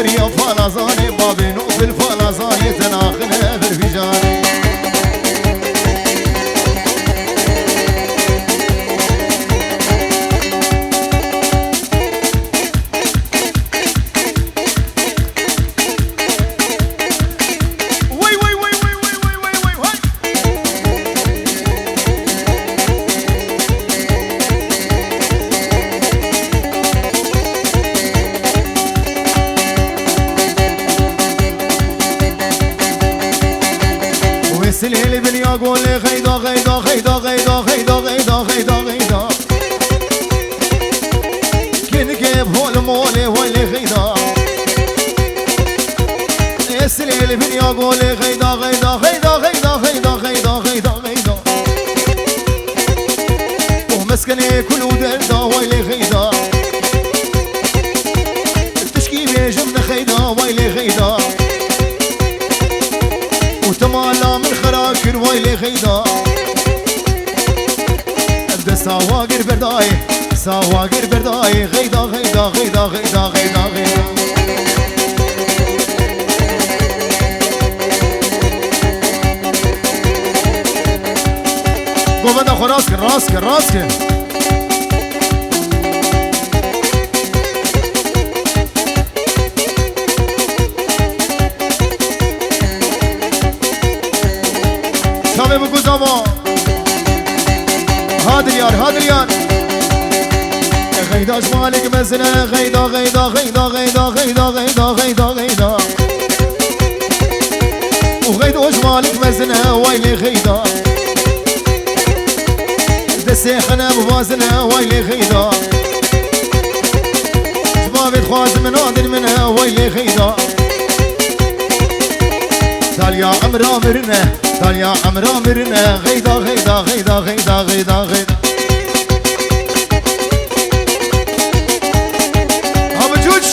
دريا فلازاني بابي نوف الفلازاني تناخنا برفجاني سليلي بن يقول لي غيدا غيدا غيدا غيدا غيدا غيدا غيدا غيدا كن جيب هول مولي ولي غيدا سليلي بن يقول لي غيدا غيدا غيدا غيدا غيدا غيدا غيدا غيدا ومسكني كل ودردا ولي غيدا تشكي بيجمنا غيدا ولي غيدا وتمالا من خراكر ويلي غيدا ابدا سواقر برداي سواقر برداي غيدا غيدا غيدا غيدا غيدا غيدا قوم بدا خو راسك راسك راسك شامي بقول زمان هادر يار هادر يار غيدا جمالك مزنة غيدا غيدا غيدا غيدا غيدا غيدا غيدا غيدا وغيدا جمالك مزنة ويلي غيدا دسيخنا بوازنة ويلي غيدا جمابي تخواز من نادر منها ويلي غيدا تاليا عمرا مرنا تاليا عمرا مرنا غيدا غيدا غيدا غيدا غيدا غيدا هابا جوج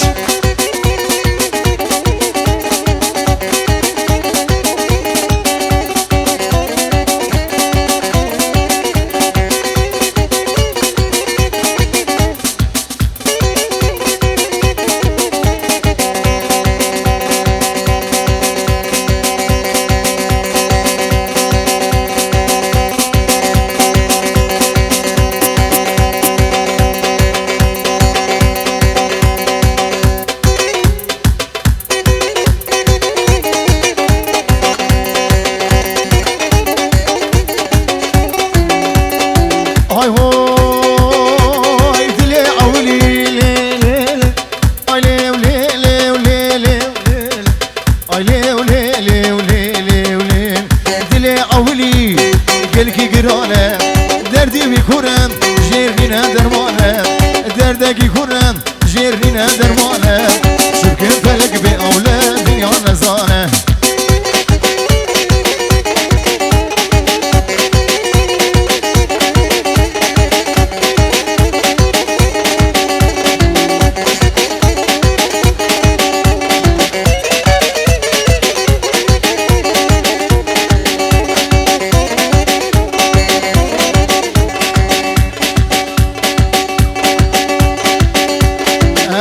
دردك يكون جيرنا درمانه شركة فلك بأولاد يا نزانه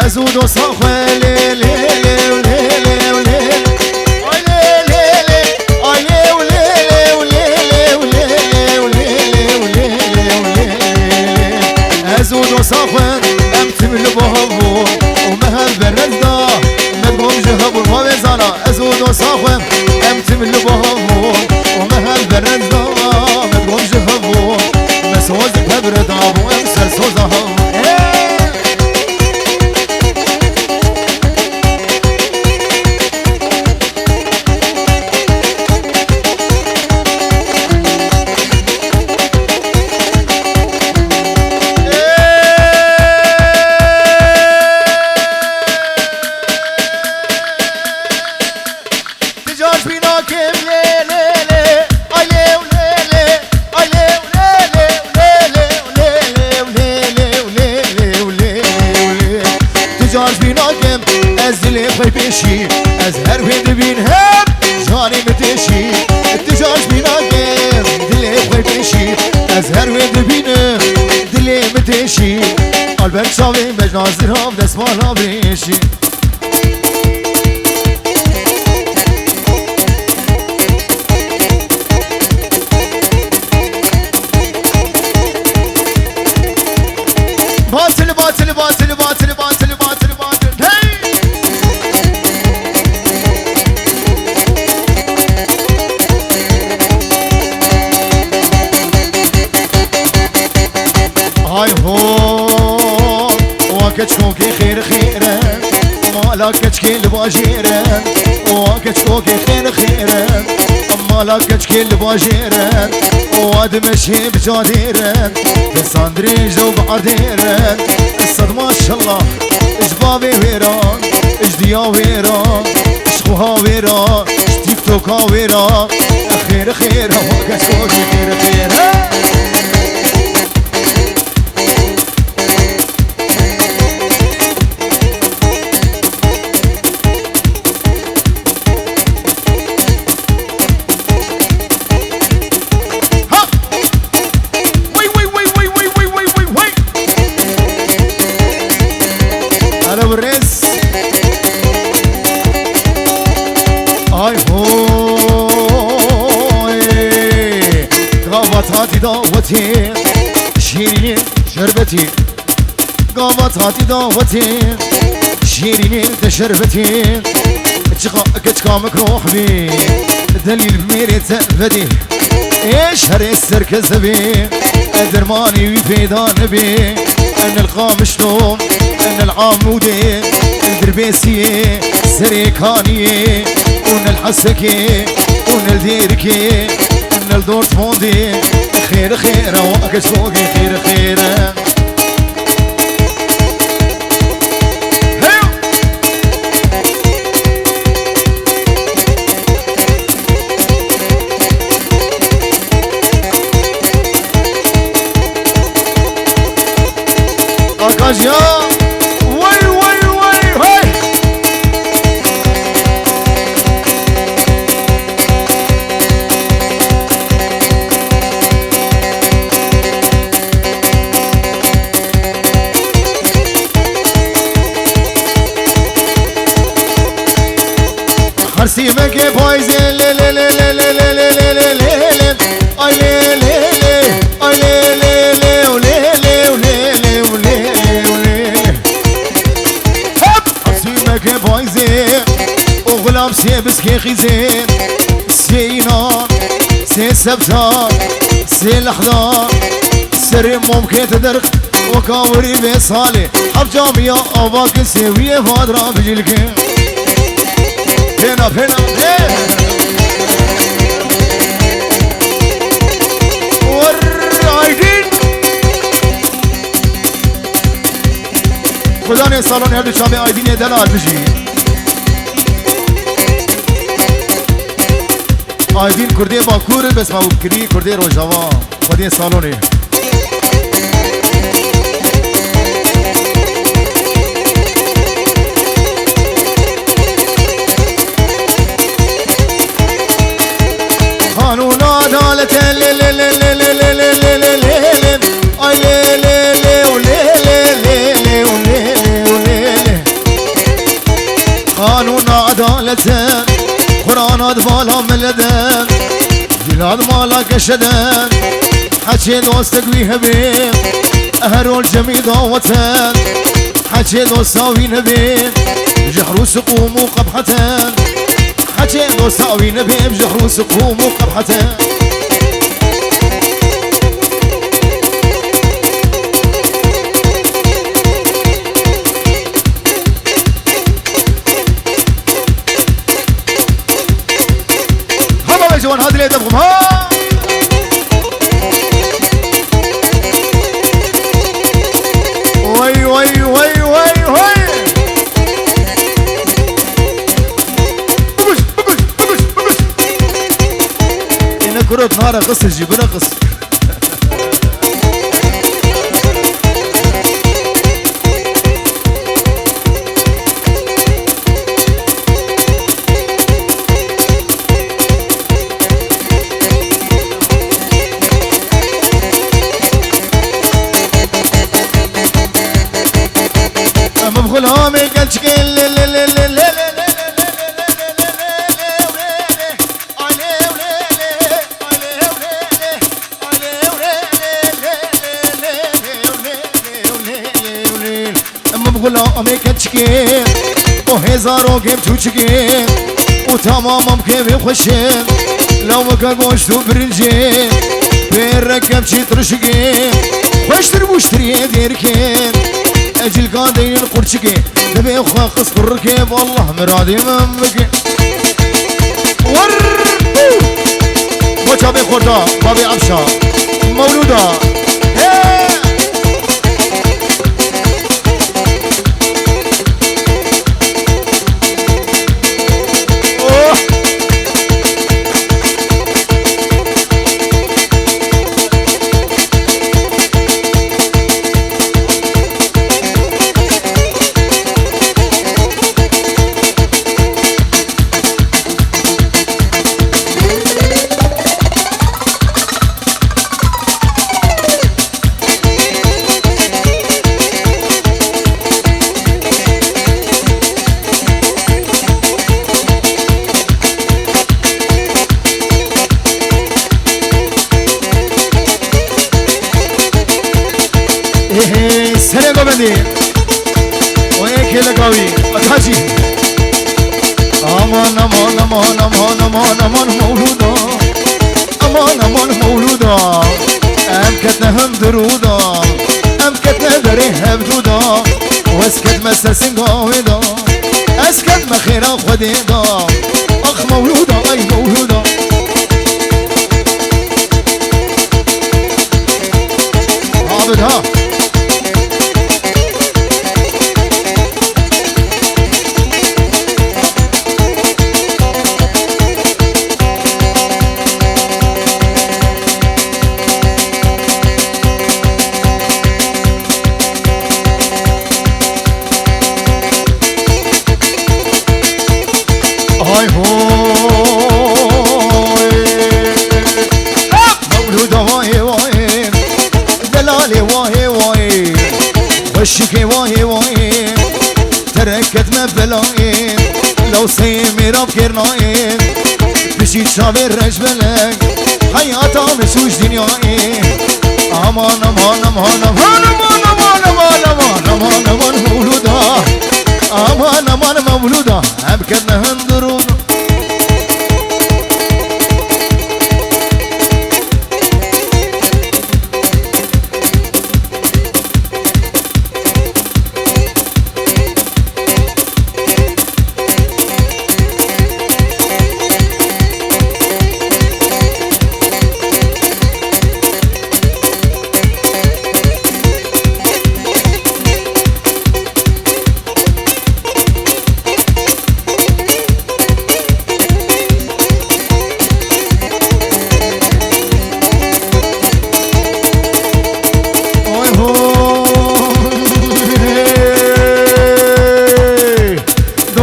أزود وصاخة لي لي لي ولي لي ولي لي لي ولي ولي ولي أزود وصاخة أمتم لبهبو ومهل برزدا مدقوم جهبو ومزانا أزود وصاخة أمتم لبهبو ومهل برزدا مدقوم جهبو مسوز ببرد عبو أمسر سوزهم أزلي خوي بيشي أزهر وين بين هاب جاني متشي التجاج بيناقم دلي خوي بيشي أزهر وين بين دلي متشي قلبك شاوي مجنازر هاب دسمالا بيشي اما لا كتشكي الباجيران وكتشوكي خير خيران اما لا كتشكي الباجيران وادمشي بجاديران في صندريج وبعديران الصد ما شاء الله اجبابي ويران اجديا ويران اشخوها ويران تيك توكا ويران خير خير وكتشوكي خير خير هاتي دعوتي شيريني شربتي قامت هاتي دعوتي شيريني تشربتي كتكامك روح بي دليل بميري تأبدي ايش هري السركز بي درماني وفيدان بي ان القامش نوم ان العامودي الدربيسي سريكاني ون الحسكي ون الديركي ون الدورتموندي خير خير وكتشوقي خير خير أكاجيا وي وي وي هاي خرسي مكي بايزين لي لي لي لي لي لي لي لي لي لي اي لي لي لي اي لي لي لي ولي لي ولي لي ولي خرسي بايزين وغلام سي بسكي خيزين سينا سي سبتا سي لحظة سري ممكن تدرك وكاوري بصالي حب جامية أباك سوية فادرة بجيلك هنا هنا والرايدين خداني صالون هردو شامي آيدين دلال بجي آيدين كردي باكور بس ما بكري كردي روجاوا خداني صالوني قانون عدالة لي لي لي لي لي لي لي لي لي لي اي لي لي لي ولي لي لي لي ولي لي ولي لي قانون عدالة قرآن بالا ملدن جلاد مالا كشدن حكي دوستك ويهبي اهرول جميع دعوتن حكي دوستا وينبي جحروس قوموا قبحتن حكي دوستا وينبي بجحروس قوموا قبحتن جوان هذه اللي تبغم ها وي وي وي وي وي ببش ببش ببش ببش إنا كرة نارة قصر جيبنا قصر غلامي قد شكل لي لي لي لي لي غلامي قد شكل وهزارو كيف توشكل وتمامم كيف يخشل لو كان وشتو برنجين بيركب شي ترشكل واشتري واشتري ديركين اجل قاضي القرشكي تبي أخوة قص الركب والله مرادي من بقي ور بوشا بي خوردا بابي عبشا مولودا سرقو بندي ويك لقاوي أتحجي أمان أمان أمان أمان أمان أمان مولودا أمان أمان مولودا أم كتنهم درودا أم كتنه دريه بدودا واسكت مسسن قاودا اسكت مخيرا خديدا أخ مولودا أي مولودا عابدها هاي هوي مولودة واي واي دلالي واي واي وشكي واي واي تركت مبلاي لو سيمي راب كرناي بشي شابي الرجبلك حياتا مسوش دنياي امان امان امان امان امان امان امان امان امان امان مولودة امان امان مولودة ابكرنا هندرونا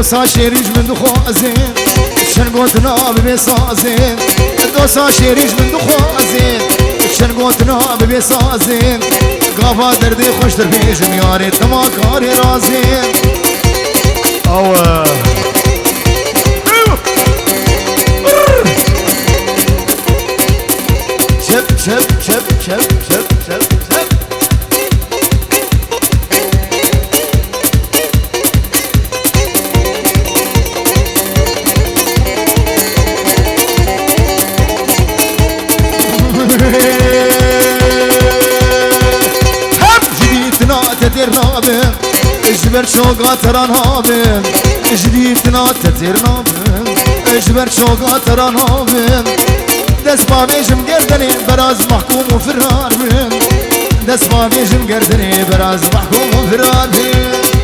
دوسا شیریج من دو خوازین شنگوتنا ببی سازین دوسا شیریج من دو خوازین شنگوتنا ببی سازین قافا دردی خوش در پیشم یاری تما کاری رازین اوه شب شب شب شب شب شب شب تترنابن اجبر شوقا ترانابن جديدنا تترنابن اجبر شوقا ترانابن دست ما بيجم قردني براز محكوم وفرار بن دست ما بيجم قردني براز محكوم وفرار بن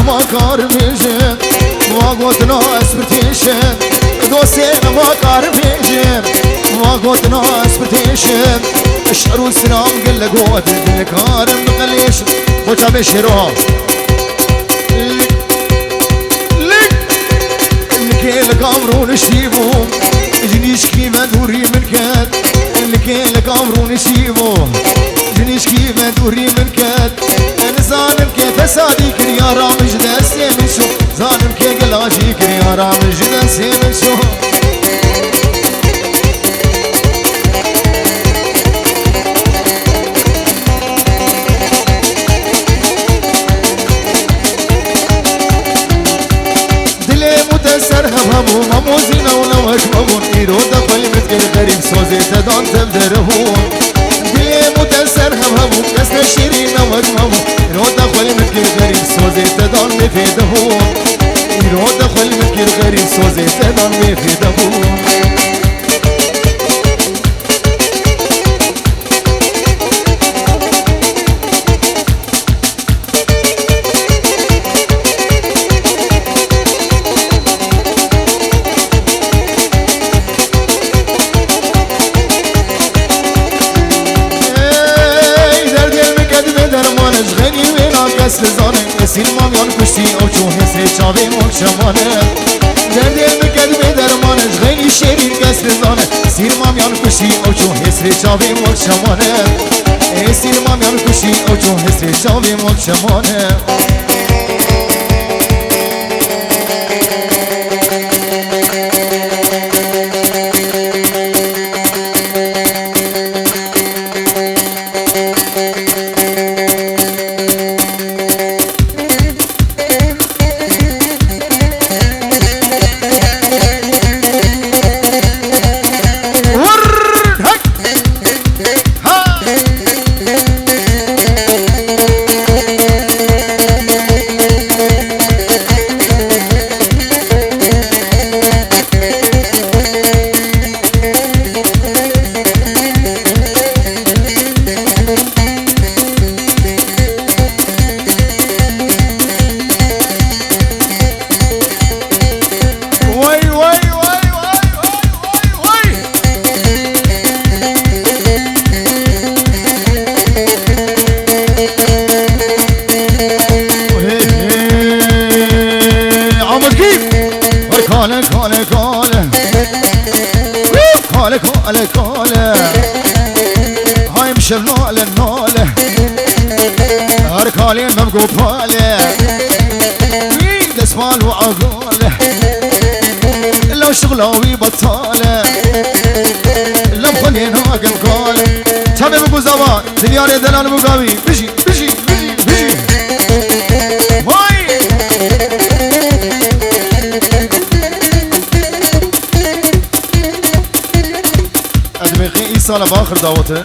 ما کار میشه واقعا اسپرتیشن دوستان ما کار میشه واقعا اسپرتیشن اشعروا السلام قل قوة الكارم بقليش خوشا بشرو لك القمرون الشيبو جنيش كيما دوري من كات لك القمرون الشيبو جنيش كيما دوري من كات انا ظالم كيف اساديك يا رامج داسي من شو ظالم كي قلاشيك يا رامج داسي من شو سوزي تدان تبدرهون دلي متأثر هم كسر شيرين وقمهم يرود دخل مكي غريب سوزي تدان بفيدهون يرود دخل مكي غريب سوزي تدان بفيدهون لزانه اسیل مامیان کشتی او چون حسه چاوی مکشمانه دردی مکد به درمانش غیلی شیرین کس لزانه اسیل مامیان کشتی او چون حسه چاوی مکشمانه اسیل مامیان کشتی او چون حسه چاوی مکشمانه كاله هاي مشلوله النوله اركالي مبقو باله ويد اسمال وعقاله لو شغلاوي بطاله لو خلينا قاله تابع ابو زمان دنياري دلال ابو قاوي بيجي بيجي بيجي بيجي هاي ادمغي ايصال باخر دعوته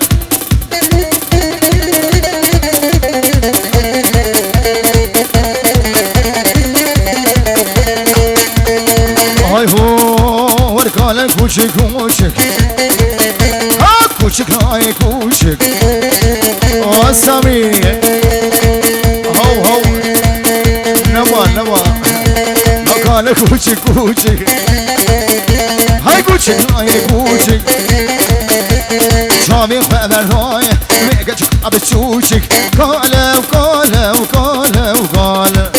هاي هو وركالك كوشك كوشك ها كوشك هاي كوشك اسامي هو هو نوا نوا وركالك كوشك كوشك هاي كوشك هاي كوشك شافي خبر هاي ميجا جاب تشوشك قال وقال وقال وقال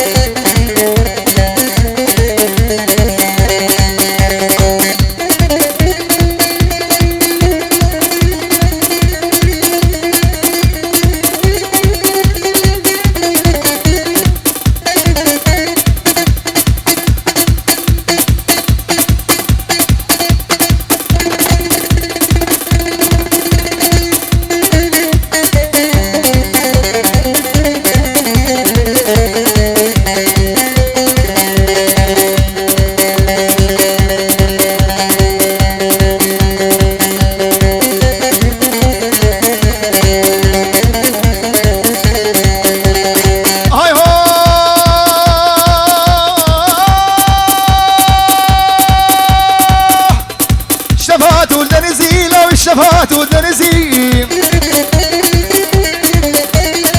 شفات ودرزي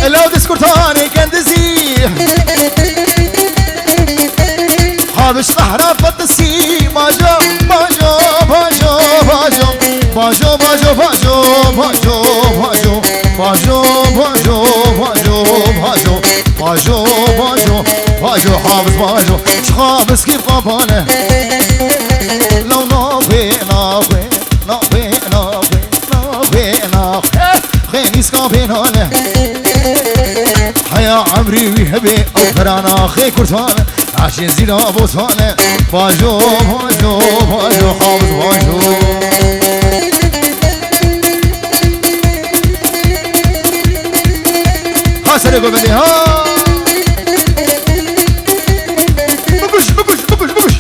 لو دسكرتاني كان دزي حابش صحراء فطسي باجو باجو باجو باجو باجو باجو باجو باجو باجو باجو باجو باجو باجو باجو باجو باجو حافظ باجو شخابس كيف قباله لو نافي نافي نافي نافي نافي نافي خيني سكابين هاله حيا عمري ويهبي أوفرانا خي كرتانه عشان زينا بوتانه باجو باجو باجو حافظ باجو ها سرقوا بلي ها بكش بكش بكش بكش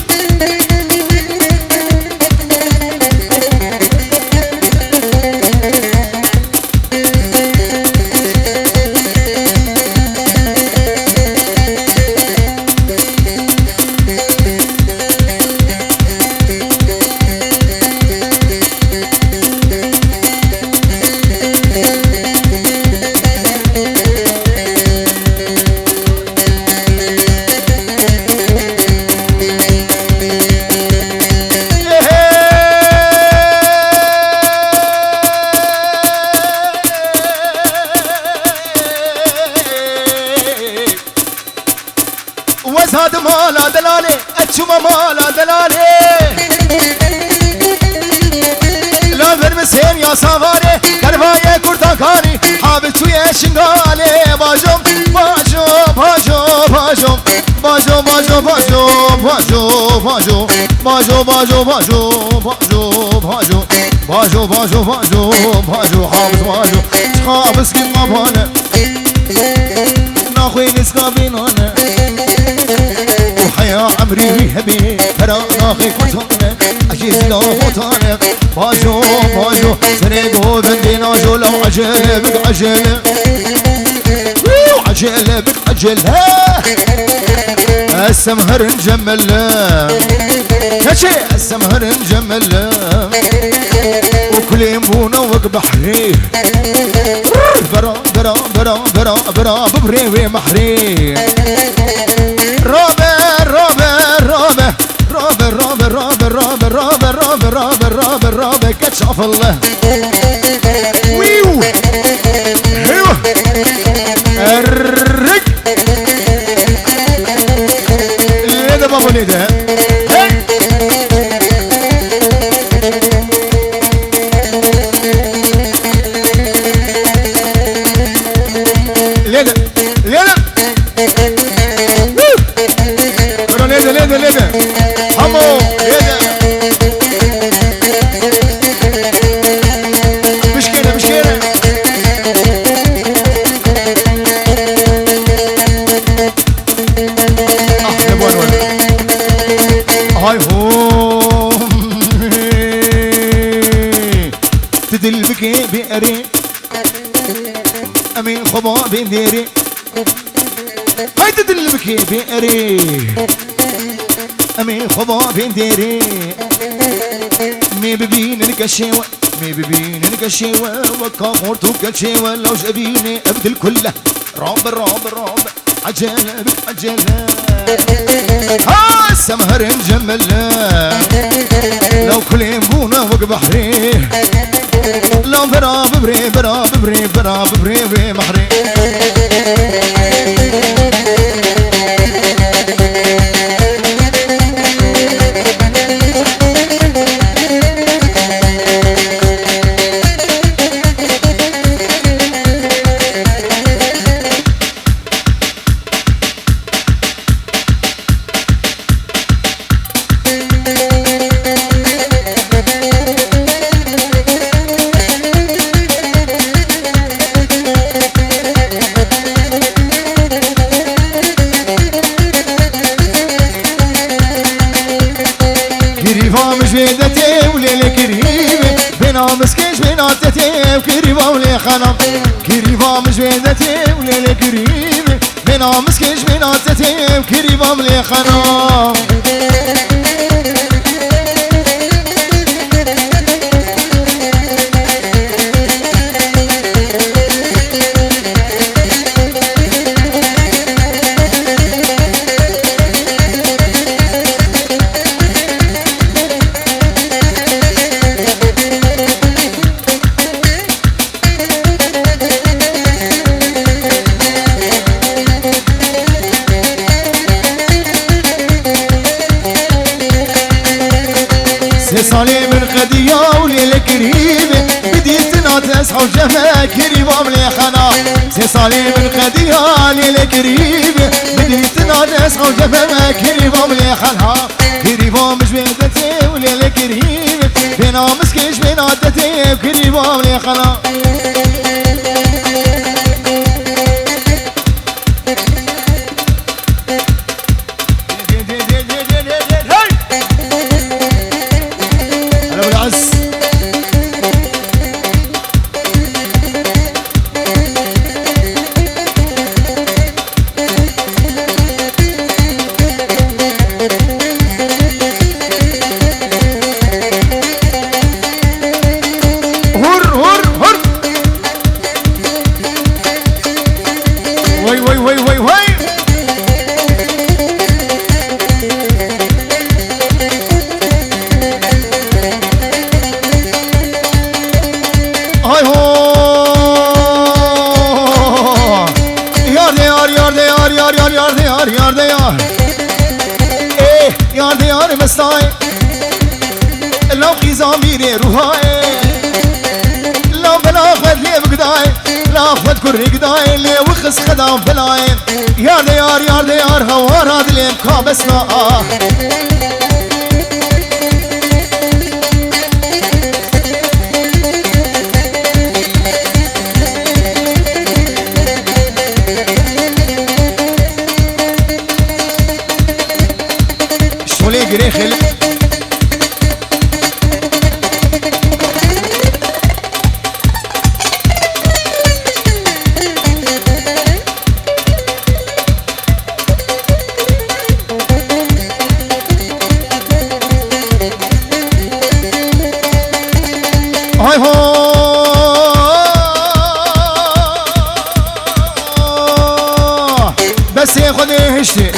وزاد مالا دلالي اتشم مالا دلالي لا برمسين يا صغاري كرباية كرداكاني حابت ويا شنغالي باجوم باجو باجو باجو باجو باجو باجو باجو باجو باجو باجو باجو باجو باجو باجو باجو باجو باجو حافظ باجو حافظ كل ما بانا ناخوي نسقى بينانا وحياة عمري بيهبي ترى ناخي كتانا أجيز لا فوتانا باجو باجو سريقو بندينا جولا وعجل بك عجل عجل بك عجل السمهر نجمل كشي السمهر نجمل وكل ينبونا وقبحري برا برا برا برا برا ببري ومحري رابع رابع رابع رابع رابع رابع رابع رابع رابع رابع رابع رابع كتشاف الله ويو ايوه الرق ليدا بابا ليدا ليدا ليدا ليدا ليدا ليدا حمو ليدا مش كده مش كده يا بوان هاي هو تدل بكي بقري امين خبا بنديري هاي تدل بكي بقري امين خبا بنديري مي ببين الكشيوة مي ببين الكشيوة وكافورتو كشيوة لو جابيني ابدل كله راب راب راب عجلة بك عجلة ها السمهر مجمل لو كل ينبونا وقبحري لو برا ببري برا ببري برا ببري محري مسكيش بناتتي وكريبا ولي خنم كريبا مش بيدتي وليلي كريبي بنا مسكيش بناتتي وكريبا ولي خنم صالي من قدية وليلة كريمة بديت ناتصحى وجفا كريمة ملي خنا سي صالي من قدية ليلة كريمة بديت ناتصحى وجفا كريمة ملي خنا كريمة مش بيدتي وليلة كريمة بينا مسكيش بينا دتي كريمة ملي خنا هر ايه يار ديار مستاي لو خيزاميري روحاي لو بلا خد لي بقداي لا خد كوري قداي لي وخس خدام بلاي يار ديار هوار هاد لي مكابسنا شولي قريخل هاي هو بس خدي هشتي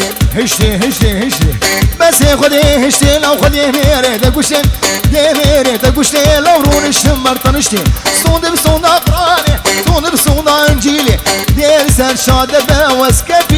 بس خدي هشتي لو خدي ميري دقوشتي ميري دقوشتي لو روني شمر طنشتي صوند بصوند اقراني صوند بصوند انجيلي دير سر شاد بوس كفي